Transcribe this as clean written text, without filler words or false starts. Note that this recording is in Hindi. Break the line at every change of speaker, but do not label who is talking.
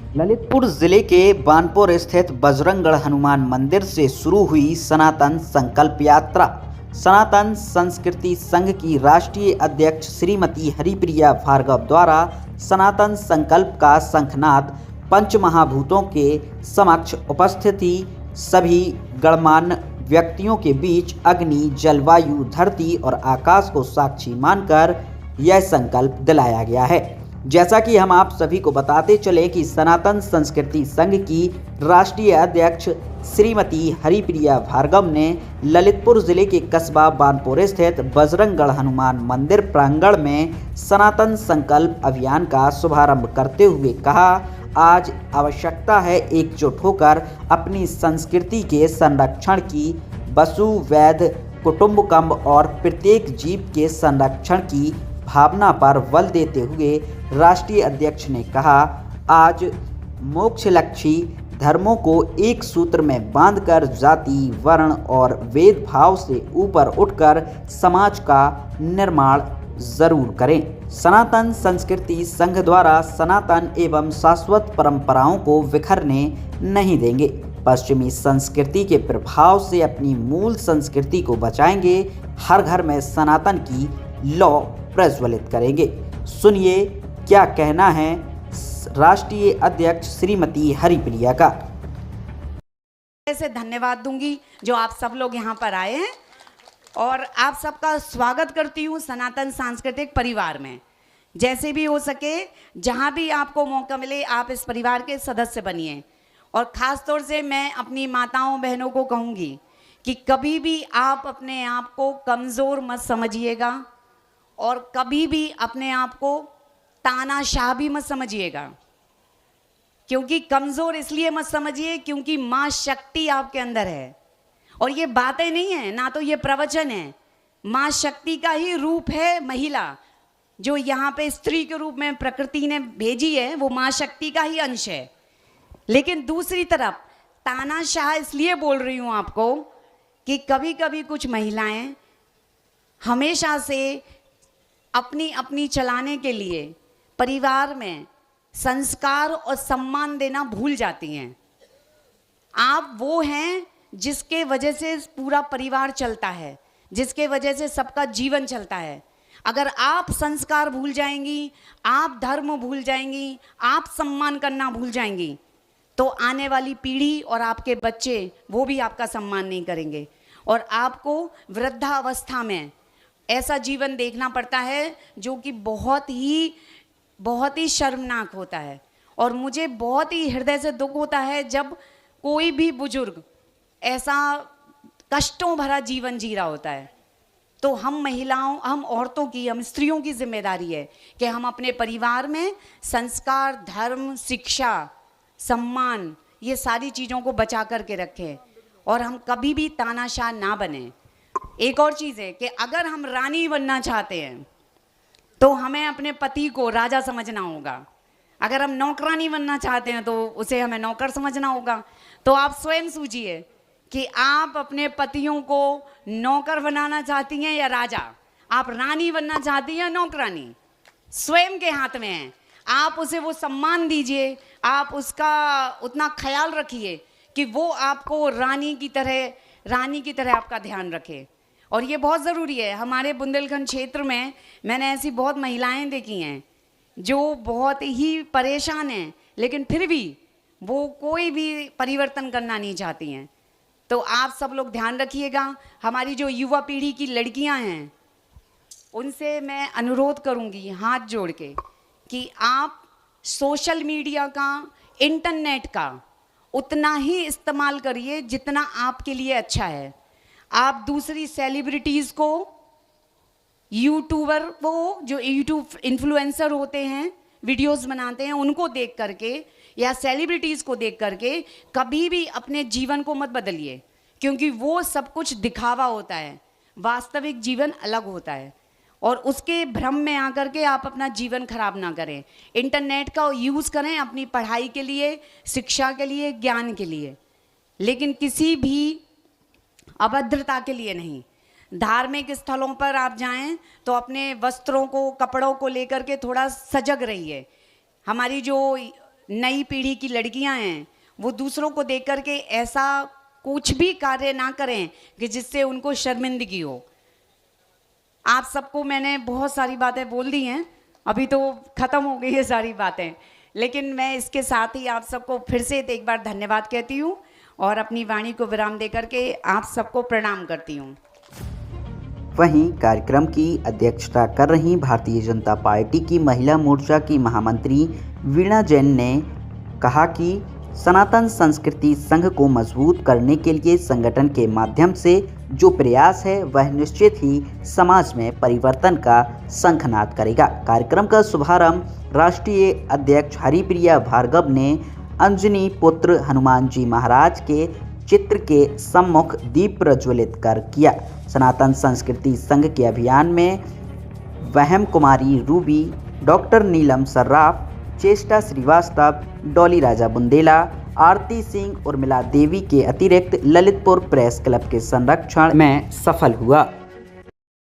ललितपुर जिले के बानपुर स्थित बजरंगगढ़ हनुमान मंदिर से शुरू हुई सनातन संकल्प यात्रा। सनातन संस्कृति संघ की राष्ट्रीय अध्यक्ष श्रीमती हरिप्रिया भार्गव द्वारा सनातन संकल्प का शंखनाद पंचमहाभूतों के समक्ष उपस्थिति सभी गणमान्य व्यक्तियों के बीच अग्नि, जलवायु, धरती और आकाश को साक्षी मानकर यह संकल्प दिलाया गया है। जैसा कि हम आप सभी को बताते चले कि सनातन संस्कृति संघ की राष्ट्रीय अध्यक्ष श्रीमती हरिप्रिया भार्गव ने ललितपुर जिले के कस्बा बानपुर स्थित बजरंगगढ़ हनुमान मंदिर प्रांगण में सनातन संकल्प अभियान का शुभारंभ करते हुए कहा, आज आवश्यकता है एकजुट होकर अपनी संस्कृति के संरक्षण की। वसु, वैध, कुटुंबकम और प्रत्येक जीव के संरक्षण की भावना पर बल देते हुए राष्ट्रीय अध्यक्ष ने कहा, आज मोक्षलक्षी धर्मों को एक सूत्र में बांधकर जाति, वर्ण और भेदभाव से ऊपर उठकर समाज का निर्माण जरूर करें। सनातन संस्कृति संघ द्वारा सनातन एवं शाश्वत परंपराओं को बिखरने नहीं देंगे। पश्चिमी संस्कृति के प्रभाव से अपनी मूल संस्कृति को बचाएंगे। हर घर में सनातन की लौ प्रज्वलित करेंगे। सुनिए क्या कहना है राष्ट्रीय अध्यक्ष श्रीमती हरिप्रिया का।
से धन्यवाद दूंगी जो आप सब लोग यहाँ पर आए हैं और आप सबका स्वागत करती हूँ सनातन सांस्कृतिक परिवार में। जैसे भी हो सके, जहाँ भी आपको मौका मिले, आप इस परिवार के सदस्य बनिए। और ख़ास तौर से मैं अपनी माताओं बहनों को कहूँगी कि कभी भी आप अपने आप को कमज़ोर मत समझिएगा और कभी भी अपने आप को तानाशाह भी मत समझिएगा। क्योंकि कमज़ोर इसलिए मत समझिए क्योंकि माँ शक्ति आपके अंदर है। और ये बातें नहीं है, ना तो ये प्रवचन है, माँ शक्ति का ही रूप है महिला, जो यहाँ पे स्त्री के रूप में प्रकृति ने भेजी है, वो माँ शक्ति का ही अंश है। लेकिन दूसरी तरफ तानाशाह इसलिए बोल रही हूँ आपको कि कभी कभी कुछ महिलाएं हमेशा से अपनी अपनी चलाने के लिए परिवार में संस्कार और सम्मान देना भूल जाती हैं। आप वो हैं जिसके वजह से पूरा परिवार चलता है, जिसके वजह से सबका जीवन चलता है। अगर आप संस्कार भूल जाएंगी, आप धर्म भूल जाएंगी, आप सम्मान करना भूल जाएंगी, तो आने वाली पीढ़ी और आपके बच्चे वो भी आपका सम्मान नहीं करेंगे। और आपको वृद्धावस्था में ऐसा जीवन देखना पड़ता है जो कि बहुत ही शर्मनाक होता है। और मुझे बहुत ही हृदय से दुख होता है जब कोई भी बुजुर्ग ऐसा कष्टों भरा जीवन जी रहा होता है। तो हम महिलाओं, हम औरतों की, हम स्त्रियों की जिम्मेदारी है कि हम अपने परिवार में संस्कार, धर्म, शिक्षा, सम्मान, ये सारी चीज़ों को बचा करके रखें और हम कभी भी तानाशाह ना बने। एक और चीज़ है कि अगर हम रानी बनना चाहते हैं तो हमें अपने पति को राजा समझना होगा। अगर हम नौकरानी बनना चाहते हैं तो उसे हमें नौकर समझना होगा। तो आप स्वयं सोचिए कि आप अपने पतियों को नौकर बनाना चाहती हैं या राजा, आप रानी बनना चाहती हैं या नौकरानी, स्वयं के हाथ में है। आप उसे वो सम्मान दीजिए, आप उसका उतना ख्याल रखिए कि वो आपको रानी की तरह आपका ध्यान रखे। और ये बहुत ज़रूरी है। हमारे बुंदेलखंड क्षेत्र में मैंने ऐसी बहुत महिलाएं देखी हैं जो बहुत ही परेशान हैं, लेकिन फिर भी वो कोई भी परिवर्तन करना नहीं चाहती हैं। तो आप सब लोग ध्यान रखिएगा। हमारी जो युवा पीढ़ी की लड़कियां हैं उनसे मैं अनुरोध करूंगी हाथ जोड़ के कि आप सोशल मीडिया का, इंटरनेट का उतना ही इस्तेमाल करिए जितना आपके लिए अच्छा है। आप दूसरी सेलिब्रिटीज़ को, यूट्यूबर वो जो यूट्यूब इन्फ्लुएंसर होते हैं, वीडियोस बनाते हैं, उनको देख करके या सेलिब्रिटीज़ को देख करके कभी भी अपने जीवन को मत बदलिए, क्योंकि वो सब कुछ दिखावा होता है, वास्तविक जीवन अलग होता है। और उसके भ्रम में आकर के आप अपना जीवन खराब ना करें। इंटरनेट का यूज़ करें अपनी पढ़ाई के लिए, शिक्षा के लिए, ज्ञान के लिए, लेकिन किसी भी अभद्रता के लिए नहीं। धार्मिक स्थलों पर आप जाएं तो अपने वस्त्रों को, कपड़ों को लेकर के थोड़ा सजग रहिए। हमारी जो नई पीढ़ी की लड़कियां हैं वो दूसरों को देख कर के ऐसा कुछ भी कार्य ना करें कि जिससे उनको शर्मिंदगी हो। आप सबको मैंने बहुत सारी बातें बोल दी हैं, अभी तो ख़त्म हो गई है सारी बातें, लेकिन मैं इसके साथ ही आप सबको फिर से एक बार धन्यवाद कहती हूँ और अपनी वाणी को विराम देकर के आप सबको प्रणाम करती हूँ।
वहीं कार्यक्रम की अध्यक्षता कर रही भारतीय जनता पार्टी की महिला मोर्चा की महामंत्री वीणा जैन ने कहा कि सनातन संस्कृति संघ को मजबूत करने के लिए संगठन के माध्यम से जो प्रयास है वह निश्चित ही समाज में परिवर्तन का शंखनाद करेगा। कार्यक्रम का शुभारंभ राष्ट्रीय अध्यक्ष हरिप्रिया भार्गव ने अंजनी पुत्र हनुमान जी महाराज के चित्र के सम्मुख दीप प्रज्वलित कर किया। सनातन संस्कृति संघ के अभियान में वहम कुमारी रूबी, डॉक्टर नीलम सर्राफ, चेष्टा श्रीवास्तव, डॉली राजा बुंदेला, आरती सिंह, उर्मिला देवी के अतिरिक्त ललितपुर प्रेस क्लब के संरक्षण में सफल हुआ।